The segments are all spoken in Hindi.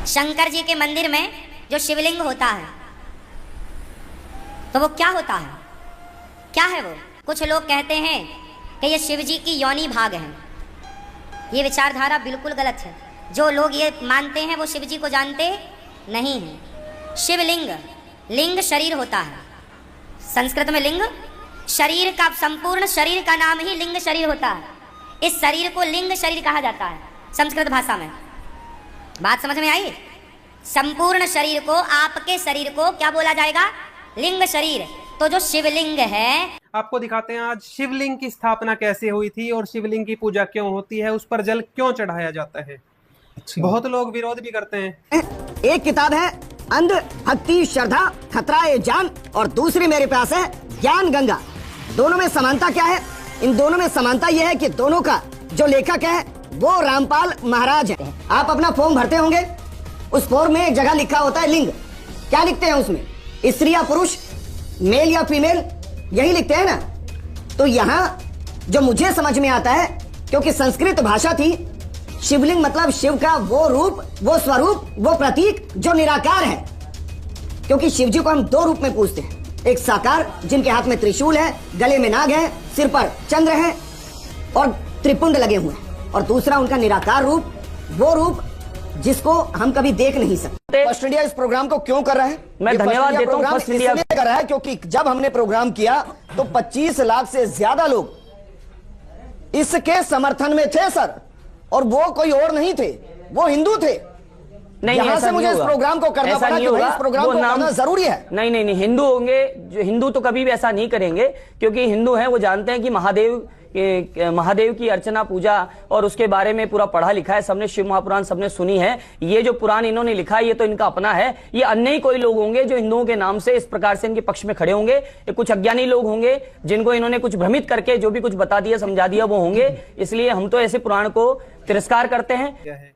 शंकर जी के मंदिर में जो शिवलिंग होता है तो वो क्या होता है, क्या है वो? कुछ लोग कहते हैं कि ये शिव जी की योनि भाग है। ये विचारधारा बिल्कुल गलत है। जो लोग ये मानते हैं वो शिव जी को जानते नहीं हैं। शिवलिंग, लिंग शरीर होता है। संस्कृत में लिंग शरीर का, संपूर्ण शरीर का नाम ही लिंग शरीर होता है। इस शरीर को लिंग शरीर कहा जाता है संस्कृत भाषा में। बात समझ में आई? संपूर्ण शरीर को, आपके शरीर को क्या बोला जाएगा? लिंग शरीर। तो जो शिवलिंग है, आपको दिखाते हैं आज शिवलिंग की स्थापना कैसे हुई थी और शिवलिंग की पूजा क्यों होती है, उस पर जल क्यों चढ़ाया जाता है। अच्छा। बहुत लोग विरोध भी करते हैं। एक किताब है अंध भक्ति श्रद्धा खतरा ए जान, और दूसरी मेरे पास है ज्ञान गंगा। दोनों में समानता क्या है? इन दोनों में समानता यह है कि दोनों का जो लेखक है वो रामपाल महाराज है। आप अपना फॉर्म भरते होंगे, उस फॉर्म में एक जगह लिखा होता है लिंग। क्या लिखते हैं उसमें? स्त्री या पुरुष, मेल या फीमेल, यही लिखते हैं ना। तो यहाँ जो मुझे समझ में आता है, क्योंकि संस्कृत भाषा थी, शिवलिंग मतलब शिव का वो रूप, वो स्वरूप, वो प्रतीक जो निराकार है। क्योंकि शिव जी को हम दो रूप में पूजते हैं, एक साकार जिनके हाथ में त्रिशूल है, गले में नाग है, सिर पर चंद्र है और त्रिपुंड लगे हुए हैं, और दूसरा उनका निराकार रूप, वो रूप जिसको हम कभी देख नहीं सकते। फर्स्ट इंडिया इस प्रोग्राम को क्यों कर रहा है? मैं धन्यवाद देता हूं फर्स्ट इंडिया कर रहा है, क्योंकि जब हमने प्रोग्राम किया तो 25 लाख से ज्यादा लोग इसके समर्थन में थे सर, और वो कोई और नहीं थे, वो हिंदू थे। नहीं, यहाँ से मुझे इस प्रोग्राम को करना पड़ा कि इस प्रोग्राम को करना जरूरी है। नहीं, हिंदू होंगे जो हिंदू तो कभी भी ऐसा नहीं करेंगे, क्योंकि हिंदू हैं वो जानते हैं कि महादेव की अर्चना पूजा और उसके बारे में पूरा पढ़ा लिखा है सबने, शिव महापुराण सबने सुनी है। ये जो पुराण इन्होंने लिखा है ये तो इनका अपना है। ये अन्य ही कोई लोग होंगे जो हिंदुओं के नाम से इस प्रकार से इनके पक्ष में खड़े होंगे। ये कुछ अज्ञानी लोग होंगे जिनको इन्होंने कुछ भ्रमित करके जो भी कुछ बता दिया समझा दिया वो होंगे। इसलिए हम तो ऐसे पुराण को तिरस्कार करते हैं।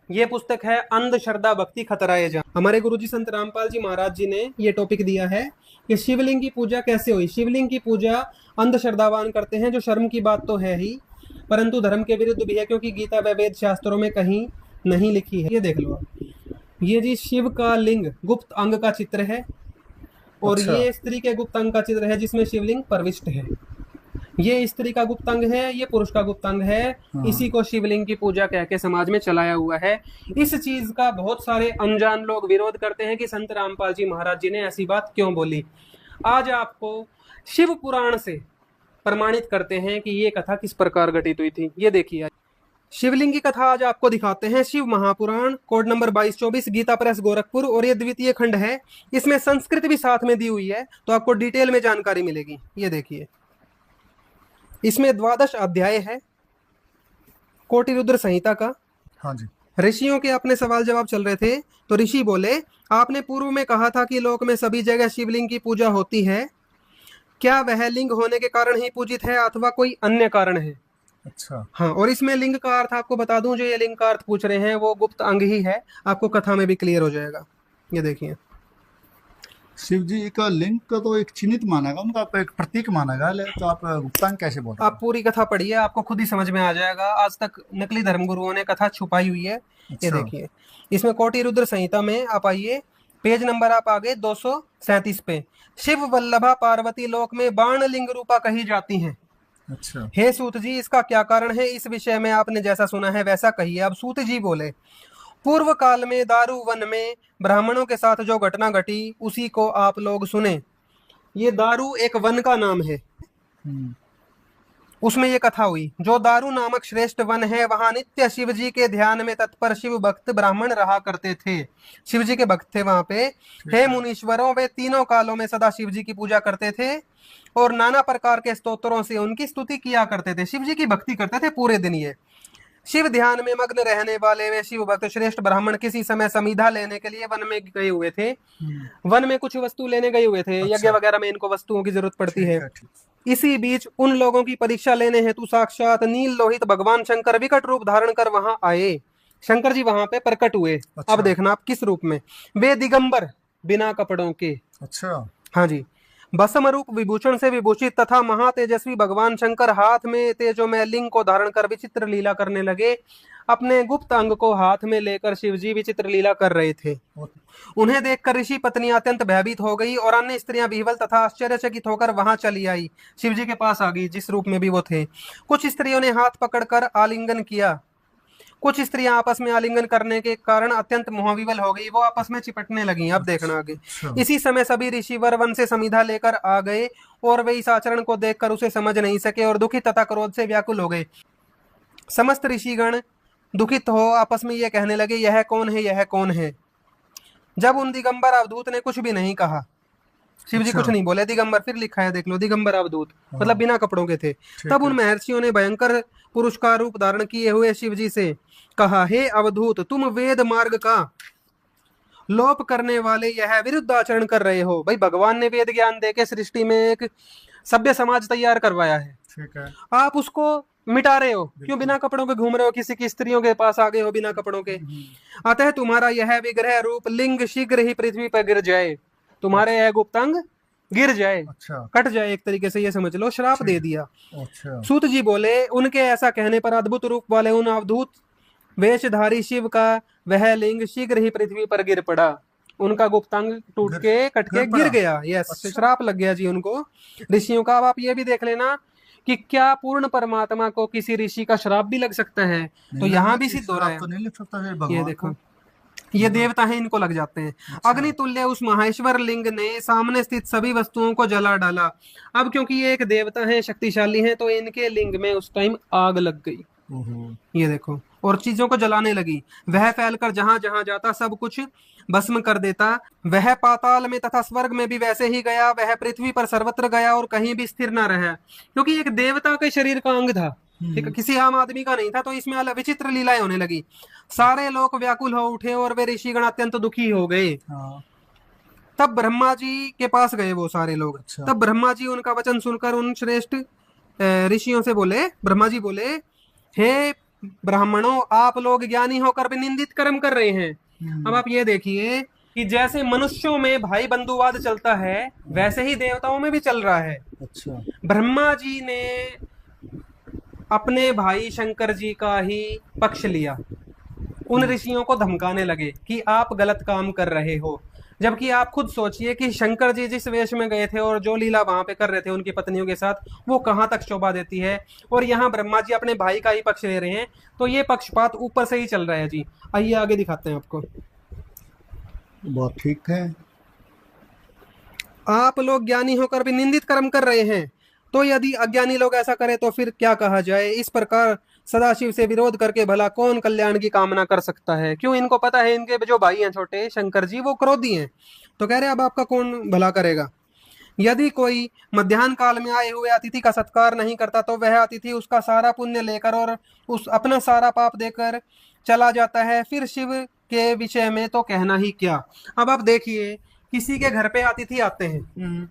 ये पुस्तक है अंधश्रद्धा भक्ति खतरा ए जान। हमारे गुरुजी संत रामपाल जी महाराज जी ने ये टॉपिक दिया है कि शिवलिंग की पूजा कैसे हुई। शिवलिंग की पूजा अंधश्रद्धावान करते हैं, जो शर्म की बात तो है ही, परंतु धर्म के विरुद्ध भी है, क्योंकि गीता व वेद शास्त्रों में कहीं नहीं लिखी है। ये देख लो, ये जी शिव का लिंग गुप्त अंग का चित्र है, और अच्छा। ये स्त्री के गुप्त अंग का चित्र है जिसमें शिवलिंग प्रविष्ट है। ये स्त्री का गुप्त अंग है, ये पुरुष का गुप्त अंग है। इसी को शिवलिंग की पूजा कह के समाज में चलाया हुआ है। इस चीज का बहुत सारे अनजान लोग विरोध करते हैं कि संत रामपाल जी महाराज जी ने ऐसी बात क्यों बोली। आज आपको शिव पुराण से प्रमाणित करते हैं कि ये कथा किस प्रकार घटित हुई थी। ये देखिए, शिवलिंग की कथा आज आपको दिखाते हैं। शिव महापुराण, कोड नंबर 2224, गीता प्रेस गोरखपुर, और ये द्वितीय खंड है। इसमें संस्कृत भी साथ में दी हुई है, तो आपको डिटेल में जानकारी मिलेगी। ये देखिए, इसमें 12 अध्याय है कोटि रुद्र संहिता का। हाँ जी। ऋषियों के अपने सवाल जवाब चल रहे थे, तो ऋषि बोले, आपने पूर्व में कहा था कि लोक में सभी जगह शिवलिंग की पूजा होती है। क्या वह लिंग होने के कारण ही पूजित है अथवा कोई अन्य कारण है? अच्छा। हाँ, और इसमें लिंग का अर्थ आपको बता दूं, जो ये लिंग का अर्थ पूछ रहे हैं वो गुप्त अंग ही है। आपको कथा में भी क्लियर हो जाएगा। ये देखिए, शिव जी का लिंग का तो एक चिन्हित माना गया, उनका एक प्रतीक माना गया, तो आप गुप्तांग कैसे बोलते हैं? आप पूरी कथा पढ़िए, आपको खुद ही समझ में आ जाएगा। आज तक नकली धर्मगुरुओं ने कथा छुपाई हुई है। अच्छा। ये देखिए, इसमें कोटि रुद्र संहिता में आप आइए, पेज नंबर आप आगे 237 पे, शिव वल्लभा पार्वती लोक में बाण लिंग रूपा कही जाती हैं। अच्छा। हे सूत जी, इसका क्या कारण है? इस विषय में आपने जैसा सुना है वैसा कहिए। अब सूत जी बोले, पूर्व काल में दारू वन में ब्राह्मणों के साथ जो घटना घटी उसी को आप लोग सुने। ये दारू एक वन का नाम है, उसमें ये कथा हुई। जो दारू नामक श्रेष्ठ वन है, वहां नित्य शिव जी के ध्यान में तत्पर शिव भक्त ब्राह्मण रहा करते थे। शिव जी के भक्त थे वहां पे। हे मुनीश्वरों, वे तीनों कालों में सदा शिव जी की पूजा करते थे और नाना प्रकार के स्तोत्रों से उनकी स्तुति किया करते थे। शिव जी की भक्ति करते थे पूरे दिन। ये शिव ध्यान में मग्न रहने वाले वे शिव भक्त श्रेष्ठ ब्राह्मण किसी समय समीधा लेने के लिए वन में गए हुए थे। वन में कुछ वस्तु लेने गए हुए थे। यज्ञ वगैरह में इनको वस्तुओं की जरूरत पड़ती है। इसी बीच उन लोगों की परीक्षा लेने हेतु साक्षात नील लोहित भगवान शंकर विकट रूप धारण कर वहां आए। शंकर जी वहां पे प्रकट हुए। अब देखना आप किस रूप में। वे दिगंबर, बिना कपड़ों के। अच्छा। हाँ जी। भस्म रूप विभूषण से विभूषित तथा महातेजस्वी भगवान शंकर हाथ में तेजोमय लिंग को धारण कर विचित्र लीला करने लगे। अपने गुप्त अंग को हाथ में लेकर शिवजी विचित्र लीला कर रहे थे। उन्हें देखकर ऋषि पत्नी अत्यंत भयभीत हो गई और अन्य स्त्रियां विह्वल तथा आश्चर्यचकित होकर वहां चली आई, शिवजी के पास आ गई, जिस रूप में भी वो थे। कुछ स्त्रियों ने हाथ पकड़कर आलिंगन किया। कुछ स्त्रियां आपस में आलिंगन करने के कारण अत्यंत मोहविवल हो गई, वो आपस में चिपटने लगी। अब देखना आगे। इसी समय सभी ऋषिवर वन से समिधा लेकर आ गए और वे इस आचरण को देखकर उसे समझ नहीं सके और दुखित तथा क्रोध से व्याकुल हो गए। समस्त ऋषिगण दुखित हो आपस में ये कहने लगे, यह कौन है, यह कौन है। जब उन दिगंबर अवधूत ने कुछ भी नहीं कहा, शिवजी कुछ नहीं बोले। दिगंबर फिर लिखा है, देख लो, दिगंबर अवधूत मतलब बिना कपड़ों के थे। तब उन महर्षियों ने भयंकर पुरुष का रूप धारण किए हुए शिवजी से कहा, हे अवधूत, तुम वेद मार्ग का लोप करने वाले यह विरुद्ध आचरण कर रहे हो। भाई भगवान ने वेद ज्ञान देके सृष्टि में एक सभ्य समाज तैयार करवाया है, ठीक है, आप उसको मिटा रहे हो। क्यों बिना कपड़ों के घूम रहे हो, किसी की स्त्रियों के पास आ गए हो बिना कपड़ों के। अतः तुम्हारा यह विग्रह रूप लिंग शीघ्र ही पृथ्वी पर गिर जाए, तुम्हारे यह गुप्तांग गिर जाए, कट जाए, एक तरीके से ये समझ लो, श्राप दे दिया। सूत जी बोले, उनके ऐसा कहने पर अद्भुत रूप वाले उन अवधूत वेशधारी शिव का वह लिंग शीघ्र ही पृथ्वी पर गिर पड़ा। उनका गुप्तांग टूट के कट के गिर गया। यस, श्राप लग गया जी उनको, ऋषियों का। अब आप ये भी देख लेना कि क्या पूर्ण परमात्मा को किसी ऋषि का श्राप भी लग सकता है? तो यहाँ भी सिद्ध हो रहा है। तो नहीं लग सकता है, ये देखो, ये देवता है, इनको लग जाते हैं। अग्नि तुल्य उस महेश्वर लिंग ने सामने स्थित सभी वस्तुओं को जला डाला। अब क्योंकि ये एक देवता है, शक्तिशाली है, तो इनके लिंग में उस टाइम आग लग गई। ये देखो, और चीजों को जलाने लगी। वह फैलकर जहां जहां जाता सब कुछ भस्म कर देता। वह पाताल में तथा स्वर्ग में भी वैसे ही गया, वह पृथ्वी पर सर्वत्र गया और कहीं भी स्थिर न रहा, क्योंकि एक देवता के शरीर का अंग था, ठीक है, किसी आम आदमी का नहीं था। तो इसमें अलग विचित्र लीलाएं होने लगी। सारे लोग व्याकुल हो उठे और वे ऋषिगण अत्यंत दुखी हो गए। तब ब्रह्मा जी के पास गए वो सारे लोग। तब ब्रह्मा जी उनका वचन सुनकर उन श्रेष्ठ ऋषियों से बोले, ब्रह्मा जी बोले, हे ब्राह्मणों, आप लोग ज्ञानी होकर भी निंदित कर्म कर रहे हैं। अब आप ये देखिए कि जैसे मनुष्यों में भाई बंधुवाद चलता है, वैसे ही देवताओं में भी चल रहा है। अच्छा, ब्रह्मा जी ने अपने भाई शंकर जी का ही पक्ष लिया। उन ऋषियों को धमकाने लगे कि आप गलत काम कर रहे हो। जबकि आप खुद सोचिए कि शंकर जी जिस वेश में गए थे और जो लीला वहां पे कर रहे थे उनकी पत्नियों के साथ, वो कहाँ तक शोभा देती है। और यहाँ ब्रह्मा जी अपने भाई का ही पक्ष ले रहे हैं। तो ये पक्षपात ऊपर से ही चल रहा है जी। आइए आगे दिखाते हैं आपको। बहुत ठीक है। आप लोग ज्ञानी होकर भी निंदित कर्म कर रहे हैं, तो यदि अज्ञानी लोग ऐसा करें तो फिर क्या कहा जाए। इस प्रकार सदाशिव से विरोध करके भला कौन कल्याण की कामना कर सकता है। क्यों, इनको पता है इनके जो भाई हैं छोटे शंकर जी, वो क्रोधी हैं। तो कह रहे अब आपका कौन भला करेगा। यदि कोई मध्याह्न काल में आए हुए अतिथि का सत्कार नहीं करता तो वह अतिथि उसका सारा पुण्य लेकर और उस अपना सारा पाप देकर चला जाता है। फिर शिव के विषय में तो कहना ही क्या। अब आप देखिए, किसी के घर पे अतिथि आते हैं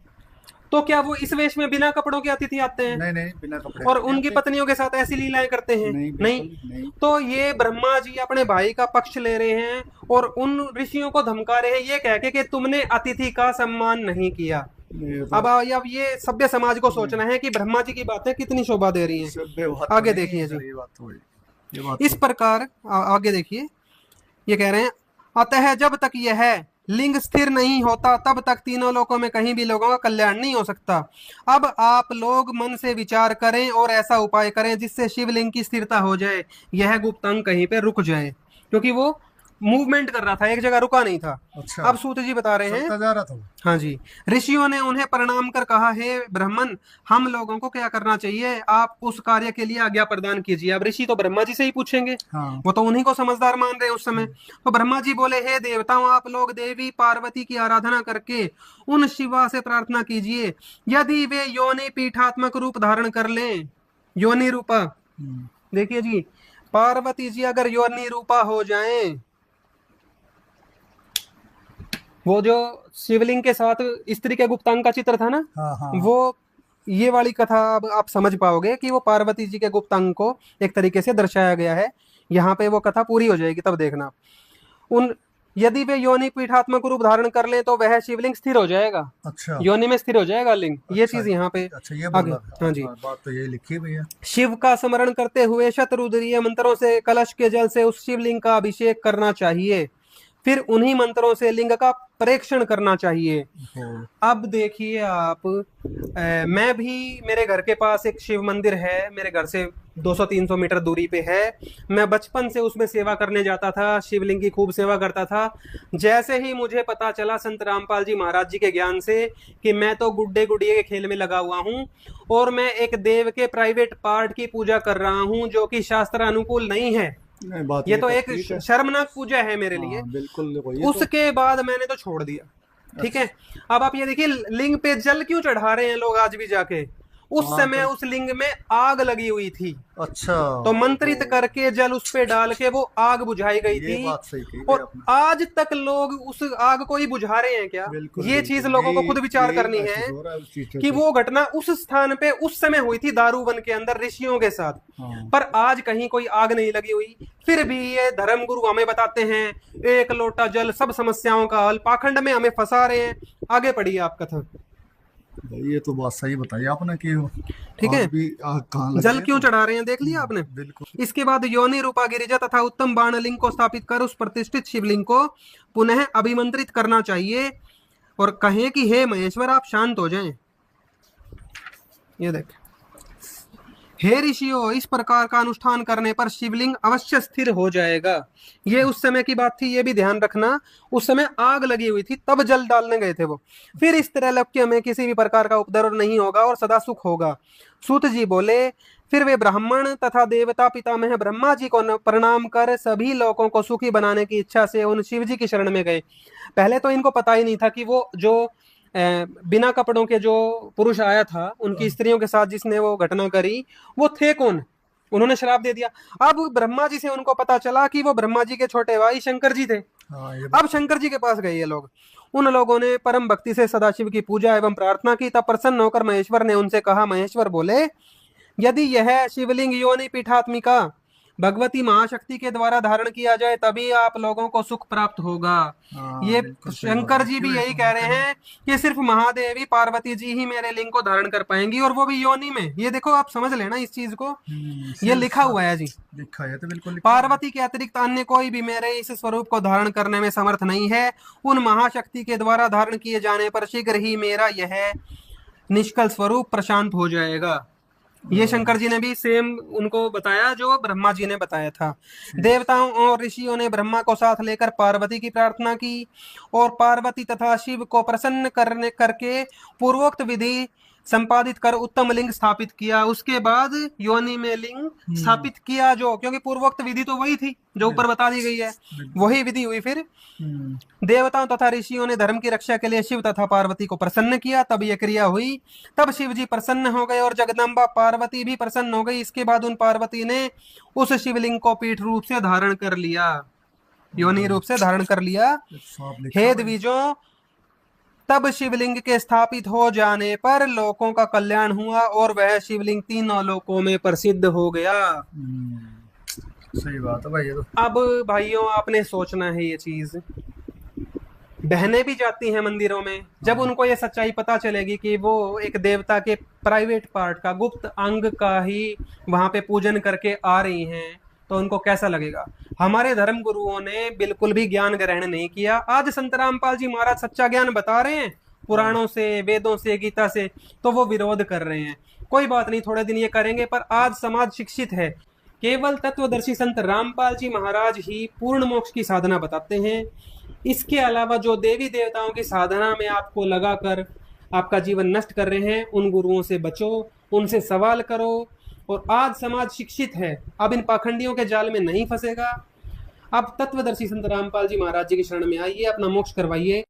तो क्या वो इस वेश में बिना कपड़ों के अतिथि आते हैं? नहीं, बिना कपड़े। और उनकी पत्नियों के साथ ऐसी लीलाएं करते हैं? नहीं। तो ये ब्रह्मा जी अपने भाई का पक्ष ले रहे हैं और उन ऋषियों को धमका रहे हैं, ये कह के कि तुमने अतिथि का सम्मान नहीं किया। अब ये सभ्य समाज को सोचना है कि ब्रह्मा जी की बातें कितनी शोभा दे रही हैं। आगे देखिए जी, इस प्रकार आगे देखिए, ये कह रहे हैं, अतः जब तक यह लिंग स्थिर नहीं होता तब तक तीनों लोकों में कहीं भी लोगों का कल्याण नहीं हो सकता। अब आप लोग मन से विचार करें और ऐसा उपाय करें जिससे शिवलिंग की स्थिरता हो जाए, यह गुप्त अंग कहीं पे रुक जाए, क्योंकि वो मूवमेंट कर रहा था, एक जगह रुका नहीं था। अच्छा। अब सूत जी बता रहे हैं, जा रहा था। हाँ जी। ऋषियों ने उन्हें प्रणाम कर कहा, हे ब्राह्मण, हम लोगों को क्या करना चाहिए, आप उस कार्य के लिए आज्ञा प्रदान कीजिए। अब ऋषि तो ब्रह्मा जी से ही पूछेंगे। हाँ। वो तो उन्हीं को समझदार मान रहे हैं उस समय। तो ब्रह्मा जी बोले, हे देवताओं, आप लोग देवी पार्वती की आराधना करके उन शिवा से प्रार्थना कीजिए, यदि वे योनि पीठात्मक रूप धारण कर लें। योनि रूपा, देखिए जी, पार्वती जी अगर योनि रूपा हो जाएं, वो जो शिवलिंग के साथ स्त्री के गुप्तांग का चित्र था ना, हाँ। वो ये वाली कथा अब आप समझ पाओगे कि वो पार्वती जी के गुप्तांग को एक तरीके से दर्शाया गया है। यहाँ पे वो कथा पूरी हो जाएगी, तब देखना। उन यदि वे योनि पीठात्मक रूप धारण कर लें तो वह शिवलिंग स्थिर हो जाएगा। अच्छा योनि में स्थिर हो जाएगा लिंग। ये अच्छा, चीज यहाँ पे अच्छा ये आगे। बोला। हाँ जी। बात तो ये लिखी हुई है। शिव का स्मरण करते हुए शतरुद्रीय मंत्रों से कलश के जल से उस शिवलिंग का अभिषेक करना चाहिए, फिर उन्हीं मंत्रों से लिंग का प्रेक्षण करना चाहिए। अब देखिए आप, मैं भी, मेरे घर के पास एक शिव मंदिर है, मेरे घर से 200-300 मीटर दूरी पे है। मैं बचपन से उसमें सेवा करने जाता था, शिवलिंग की खूब सेवा करता था। जैसे ही मुझे पता चला संत रामपाल जी महाराज जी के ज्ञान से कि मैं तो गुड्डे गुड़िये के खेल में लगा हुआ हूँ और मैं एक देव के प्राइवेट पार्ट की पूजा कर रहा हूँ जो कि शास्त्र अनुकूल नहीं है, बात ये तो एक शर्मनाक पूजा है मेरे लिए। बिल्कुल उसके बाद मैंने तो छोड़ दिया। ठीक है, अब आप ये देखिए लिंग पे जल क्यों चढ़ा रहे हैं लोग आज भी जाके। उस समय उस लिंग में आग लगी हुई थी। अच्छा तो मंत्रित करके जल उस पे डाल के वो आग बुझाई गई थी। बात सही कही और आपने। आज तक लोग उस आग को ही बुझा रहे हैं क्या? ये चीज लोगों को खुद विचार करनी है कि वो घटना उस स्थान पे उस समय हुई थी दारूवन के अंदर ऋषियों के साथ। पर आज कहीं कोई आग नहीं लगी हुई। फिर भी ये धर्म गुरु हमें बताते हैं एक लोटा जल सब समस्याओं का हल, पाखंड में हमें फंसा रहे हैं। आगे पढ़िए आप कथा। ये तो बात सही बताई आपने कि ठीक है, जल क्यों चढ़ा रहे हैं देख लिया आपने। बिल्कुल। इसके बाद योनि रूपा गिरिजा तथा उत्तम बाणलिंग को स्थापित कर उस प्रतिष्ठित शिवलिंग को पुनः अभिमंत्रित करना चाहिए और कहें कि हे महेश्वर आप शांत हो जाएं। ये देख, हे ऋषियों इस प्रकार का अनुष्ठान करने पर शिवलिंग अवश्य स्थिर हो जाएगा। ये उस समय की बात थी, ये भी ध्यान रखना। उस समय आग लगी हुई थी तब जल डालने गए थे वो। फिर इस त्रैलोक्य में किसी भी प्रकार का उपद्रव नहीं होगा और सदा सुख होगा। सूत जी बोले, फिर वे ब्राह्मण तथा देवता पितामह ब्रह्मा जी को प्रणाम कर सभी लोगों को सुखी बनाने की इच्छा से उन शिव जी की शरण में गए। पहले तो इनको पता ही नहीं था कि वो जो बिना कपड़ों के जो पुरुष आया था उनकी स्त्रियों के साथ जिसने वो घटना करी वो थे कौन। उन्होंने श्राप दे दिया। अब ब्रह्मा जी से उनको पता चला कि वो ब्रह्मा जी के छोटे भाई शंकर जी थे। अब शंकर जी के पास गए ये लोग। उन लोगों ने परम भक्ति से सदाशिव की पूजा एवं प्रार्थना की। तब प्रसन्न होकर महेश्वर ने उनसे कहा, महेश्वर बोले, यदि यह शिवलिंग योनि पीठात्मिका भगवती महाशक्ति के द्वारा धारण किया जाए तभी आप लोगों को सुख प्राप्त होगा। ये शंकर जी भी यही कह रहे हैं कि सिर्फ महादेवी पार्वती जी ही मेरे लिंग को धारण कर पाएंगी और वो भी योनि में। ये देखो आप समझ लेना इस चीज को, ये लिखा हुआ है जी, लिखा है तो बिल्कुल। पार्वती के अतिरिक्त अन्य कोई भी मेरे इस स्वरूप को धारण करने में समर्थ नहीं है। उन महाशक्ति के द्वारा धारण किए जाने पर शीघ्र ही मेरा यह निष्कल स्वरूप प्रशांत हो जाएगा। ये शंकर जी ने भी सेम उनको बताया जो ब्रह्मा जी ने बताया था। देवताओं और ऋषियों ने ब्रह्मा को साथ लेकर पार्वती की प्रार्थना की और पार्वती तथा शिव को प्रसन्न करके पूर्वोक्त विधि संपादित कर उत्तम लिंग स्थापित किया। उसके बाद योनि में लिंग स्थापित किया, जो क्योंकि पूर्वोक्त विधि तो वही थी जो ऊपर बता दी गई है, वही विधि हुई। फिर देवताओं तथा ऋषियों ने धर्म की रक्षा के लिए शिव तथा पार्वती को प्रसन्न किया, तब यह क्रिया हुई। तब शिव जी प्रसन्न हो गए और जगदम्बा पार्वती भी प्रसन्न हो गई। इसके बाद उन पार्वती ने उस शिवलिंग को पीठ रूप से धारण कर लिया, योनि रूप से धारण कर लिया। हे द्विजों, तब शिवलिंग के स्थापित हो जाने पर लोगों का कल्याण हुआ और वह शिवलिंग तीनों लोकों में प्रसिद्ध हो गया। सही बात है भाई। अब भाइयों आपने सोचना है ये चीज, बहनें भी जाती हैं मंदिरों में, जब उनको ये सच्चाई पता चलेगी कि वो एक देवता के प्राइवेट पार्ट का, गुप्त अंग का ही वहां पे पूजन करके आ रही हैं, तो उनको कैसा लगेगा। हमारे धर्म गुरुओं ने बिल्कुल भी ज्ञान ग्रहण नहीं किया। आज संत रामपाल जी महाराज सच्चा ज्ञान बता रहे हैं पुराणों से, वेदों से, गीता से, तो वो विरोध कर रहे हैं। कोई बात नहीं, थोड़े दिन ये करेंगे, पर आज समाज शिक्षित है। केवल तत्वदर्शी संत रामपाल जी महाराज ही पूर्ण मोक्ष की साधना बताते हैं। इसके अलावा जो देवी देवताओं की साधना में आपको लगाकर आपका जीवन नष्ट कर रहे हैं, उन गुरुओं से बचो, उनसे सवाल करो। और आज समाज शिक्षित है, अब इन पाखंडियों के जाल में नहीं फंसेगा। अब तत्वदर्शी संत रामपाल जी महाराज जी की शरण में आइए, अपना मोक्ष करवाइए।